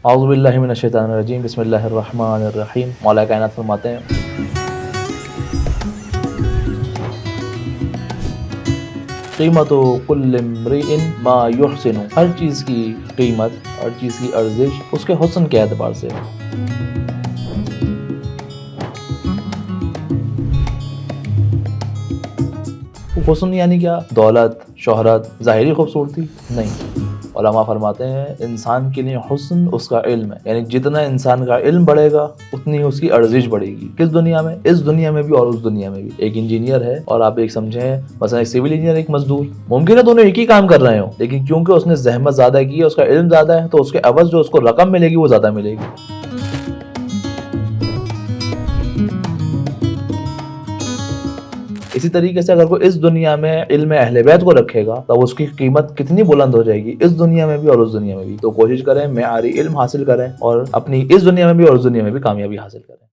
اعوذ باللہ من الشیطان الرجیم، بسم اللہ الرحمن الرحیم۔ مولا کائنات فرماتے ہیں قیمت کل امرئ ما یحسن، ہر چیز کی قیمت، ہر چیز کی ارزش اس کے حسن کے اعتبار سے ہے۔ حسن یعنی کیا؟ دولت، شہرت، ظاہری خوبصورتی نہیں۔ علماء فرماتے ہیں انسان کے لیے حسن اس کا علم ہے، یعنی جتنا انسان کا علم بڑھے گا اتنی اس کی ارزش بڑھے گی۔ کس دنیا میں؟ اس دنیا میں بھی اور اس دنیا میں بھی۔ ایک انجینئر ہے اور آپ ایک سمجھیں مثلا ایک سول انجینئر، ایک مزدور، ممکن ہے دونوں ایک ہی کام کر رہے ہوں، لیکن کیونکہ اس نے زحمت زیادہ کی ہے، اس کا علم زیادہ ہے، تو اس کے عوض جو اس کو رقم ملے گی وہ زیادہ ملے گی۔ اسی طریقے سے اگر کوئی اس دنیا میں علم اہل بیت کو رکھے گا تو اس کی قیمت کتنی بلند ہو جائے گی، اس دنیا میں بھی اور اس دنیا میں بھی۔ تو کوشش کریں معیاری علم حاصل کریں اور اپنی اس دنیا میں بھی اور اس دنیا میں بھی کامیابی حاصل کریں۔